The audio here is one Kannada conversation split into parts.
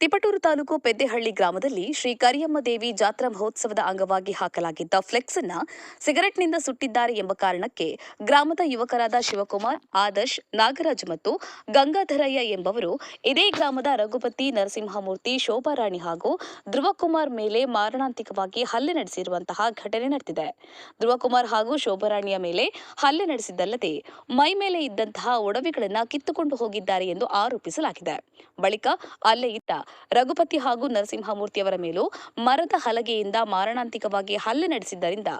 ತಿಪಟೂರು ತಾಲೂಕು ಪೆದ್ದೆಹಳ್ಳಿ ಗ್ರಾಮದಲ್ಲಿ ಶ್ರೀ ಕರಿಯಮ್ಮ ದೇವಿ ಜಾತ್ರಾ ಮಹೋತ್ಸವದ ಅಂಗವಾಗಿ ಹಾಕಲಾಗಿದ್ದ ಫ್ಲೆಕ್ಸ್ ಅನ್ನ ಸಿಗರೆಟ್ನಿಂದ ಸುಟ್ಟಿದ್ದಾರೆ ಎಂಬ ಕಾರಣಕ್ಕೆ ಗ್ರಾಮದ ಯುವಕರಾದ ಶಿವಕುಮಾರ್, ಆದರ್ಶ್, ನಾಗರಾಜ್ ಮತ್ತು ಗಂಗಾಧರಯ್ಯ ಎಂಬವರು ಇದೇ ಗ್ರಾಮದ ರಘುಪತಿ, ನರಸಿಂಹಮೂರ್ತಿ, ಶೋಭಾರಾಣಿ ಹಾಗೂ ಧ್ರುವಕುಮಾರ್ ಮೇಲೆ ಮಾರಣಾಂತಿಕವಾಗಿ ಹಲ್ಲೆ ನಡೆಸಿರುವಂತಹ ಘಟನೆ ನಡೆದಿದೆ. ಧ್ರುವಕುಮಾರ್ ಹಾಗೂ ಶೋಭಾರಾಣಿಯ ಮೇಲೆ ಹಲ್ಲೆ ನಡೆಸಿದ್ದಲ್ಲದೆ ಮೈ ಮೇಲೆ ಇದ್ದಂತಹ ಒಡವೆಗಳನ್ನು ಕಿತ್ತುಕೊಂಡು ಹೋಗಿದ್ದಾರೆ ಎಂದು ಆರೋಪಿಸಲಾಗಿದೆ. ಬಳಿಕ ಅಲ್ಲೇ ಇದ್ದ ರಘುಪತಿ ಹಾಗೂ ನರಸಿಂಹಮೂರ್ತಿಯವರ ಮೇಲೂ ಮರದ ಹಲಗೆಯಿಂದ ಮಾರಣಾಂತಿಕವಾಗಿ ಹಲ್ಲೆ ನಡೆಸಿದ್ದರಿಂದ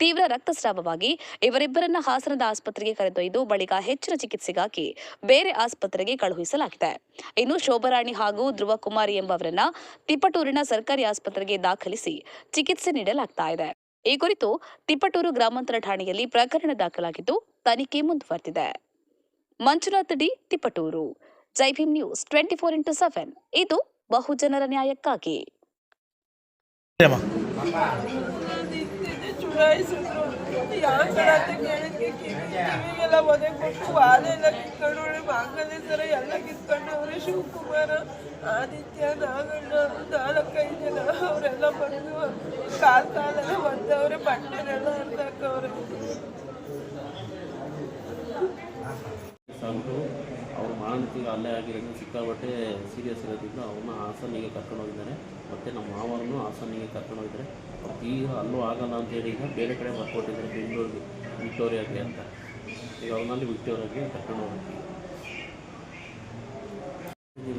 ತೀವ್ರ ರಕ್ತಸ್ರಾವವಾಗಿ ಇವರಿಬ್ಬರನ್ನ ಹಾಸನದ ಆಸ್ಪತ್ರೆಗೆ ಕರೆದೊಯ್ದು ಬಳಿಕ ಹೆಚ್ಚಿನ ಚಿಕಿತ್ಸೆಗಾಗಿ ಬೇರೆ ಆಸ್ಪತ್ರೆಗೆ ಕಳುಹಿಸಲಾಗಿದೆ. ಇನ್ನು ಶೋಭಾರಾಣಿ ಹಾಗೂ ಧ್ರುವಕುಮಾರಿ ಎಂಬವರನ್ನ ತಿಪಟೂರಿನ ಸರ್ಕಾರಿ ಆಸ್ಪತ್ರೆಗೆ ದಾಖಲಿಸಿ ಚಿಕಿತ್ಸೆ ನೀಡಲಾಗ್ತಾ ಇದೆ. ಈ ಕುರಿತು ತಿಪಟೂರು ಗ್ರಾಮಾಂತರ ಠಾಣೆಯಲ್ಲಿ ಪ್ರಕರಣ ದಾಖಲಾಗಿದ್ದು ತನಿಖೆ ಮುಂದುವರೆದಿದೆ. ಮಂಜುನಾಥ್ ಡಿ, ತಿಪಟೂರು. ಜೈ ಭೀಮ್ ನ್ಯೂಸ್ 24x7 ಇದು ಬಹುಜನರ ನ್ಯಾಯಕ್ಕಾಗಿ. ಚುನಾಯಿಸಿದ್ರು ಕಿವಿಗೆಲ್ಲ ಒದೆ ಕೊಟ್ಟು ವಾಲೆಲ್ಲ ಕಿತ್ಕೊಂಡವ್ರೆ, ಮಾಂಗಲ್ಯ ಸರ ಎಲ್ಲ ಕಿತ್ಕೊಂಡವ್ರೆ. ಶಿವಕುಮಾರ, ಆದಿತ್ಯ, ನಾಗಣ್ಣ 4-5 ಜನ ಅವರೆಲ್ಲ ಬಂದು ಕಾಲೆಲ್ಲ ಬಂದವ್ರೆ, ಬಟ್ಟೆನೆಲ್ಲ ಹರಿದಾಕವ್ರೆ. ಅವರು ಮಾನಸಿಕ ಹಲ್ಲೆ ಆಗಿರೋದು ಸಿಕ್ಕಾಪಟ್ಟೆ ಸೀರಿಯಸ್ ಇರೋದ್ರಿಂದ ಅವ್ರನ್ನ ಹಾಸನಿಗೆ ಕರ್ಕೊಂಡು ಹೋಗಿದ್ದಾರೆ. ಮತ್ತು ನಮ್ಮ ಮಾವರನ್ನು ಹಾಸನಿಗೆ ಕರ್ಕೊಂಡು ಹೋಗಿದ್ದಾರೆ. ಈಗ ಅಲ್ಲೂ ಆಗಲ್ಲ ಅಂತೇಳಿ ಈಗ ಬೇರೆ ಕಡೆ ಬರ್ಕೊಟ್ಟಿದ್ದಾರೆ, ಬೆಂಗಳೂರಿಗೆ, ವಿಕ್ಟೋರಿಯಾಗೆ ಅಂತ. ಈಗ ಅವ್ರಲ್ಲಿ ವಿಕ್ಟೋರಿಯಾಗೆ ಕರ್ಕೊಂಡು ಹೋಗ್ತೀವಿ.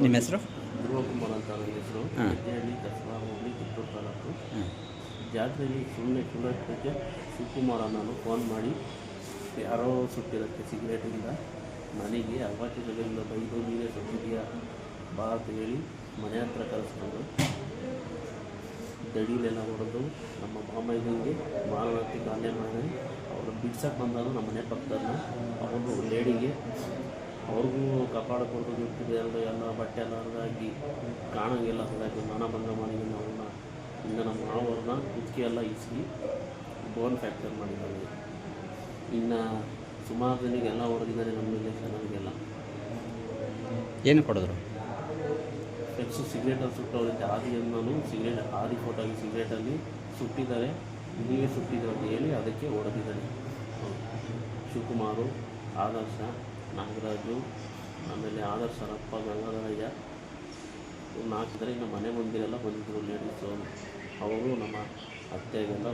ನಿಮ್ಮ ಹೆಸರು? ಧ್ರುವಕುಮಾರ್ ಅಂತ ನನ್ನ ಹೆಸರು. ಹೆಜ್ಜೆಹಳ್ಳಿ, ದಸರಾ ಹೋಗಿ ಕಿತ್ತೂರು ತಾಲೂಕು. ಜಾತ್ರೆಯಲ್ಲಿ ಸುಳ್ಳಕ್ಕೆ ಶಿವಕುಮಾರ ನಾನು ಫೋನ್ ಮಾಡಿ ಯಾರೋ ಸುಟ್ಟಿರುತ್ತೆ ಸಿಗರೇಟಿಂದ, ನನಗೆ ಅವಾಚ್ಯಗಳಿಂದ ಬೈದು ನೀರೇ ಸುಟ್ಟಿದೆಯಾ ಬಾ ಅಂತ ಹೇಳಿ ಮನೆ ಹತ್ರ ಕರೆಸ್ಕೊಂಡು ದಡಿಲೆಲ್ಲ ಹೊಡೆದು ನಮ್ಮ ಮಾಮಯ್ಯನಿಗೆ ಮಾರಣಾಂತಿಕ ಹಲ್ಲೆ ಮಾಡಿ ಅವರು ಬಿಡ್ಸಕ್ಕೆ ಬಂದಾಗ ನಮ್ಮ ಮನೆ ಪಕ್ಕದನ್ನ ಅವರು ಲೇಡಿಗೆ ಅವ್ರಿಗೂ ಕಪಾಳ ಕೊಟ್ಟು ಬಿಟ್ಟಿದೆ ಎಲ್ಲ ಬಟ್ಟೆ ಎಲ್ಲ ಹರಿದಾಕಿ ಕಾಣಂಗೆಲ್ಲ ಹರಿದಾಕಿ ಮಾನಭಂಗ ಮಾಡಿ ಅವ್ರನ್ನ ಇನ್ನು ನಮ್ಮ ಮಾವವ್ರನ್ನ ಕುತ್ತಿಗೆ ಎಲ್ಲ ಇಸ್ಕಿ ಬೋನ್ ಫ್ರ್ಯಾಕ್ಚರ್ ಮಾಡಿದ್ದಾರೆ. ಇನ್ನು ಸುಮಾರು ಜನರಿಗೆಲ್ಲ ಹೊಡೆದಿದ್ದಾರೆ ನಮ್ಮ ರಿಲೇಷನ್ಗೆಲ್ಲ. ಏನು ಕೊಡಿದ್ರು? ಫ್ಲೆಕ್ಸು ಸಿಗರೇಟಲ್ಲಿ ಸುಟ್ಟವರಿಂದ ಆದಿಯನ್ನು ಆದಿ ಫೋಟೋಗಿ ಸಿಗರೇಟಲ್ಲಿ ಸುಟ್ಟಿದ್ದಾರೆ, ನೀವೇ ಸುಟ್ಟಿದ್ರು ಅಂತ ಹೇಳಿ ಅದಕ್ಕೆ ಹೊಡೆದಿದ್ದಾರೆ. ಶಿವಕುಮಾರು, ಆದರ್ಶ, ನಾಗರಾಜು, ಆಮೇಲೆ ಆದರ್ಶರಪ್ಪ, ಗಂಗಾಧರಯ್ಯ 4 ಜನ. ಇನ್ನು ಮನೆ ಮಂದಿರೆಲ್ಲ ಬಂದಿದ್ದರು ಲೇಡೀಸು. ಅವರು ನಮ್ಮ ಅತ್ತೆಗೆಲ್ಲ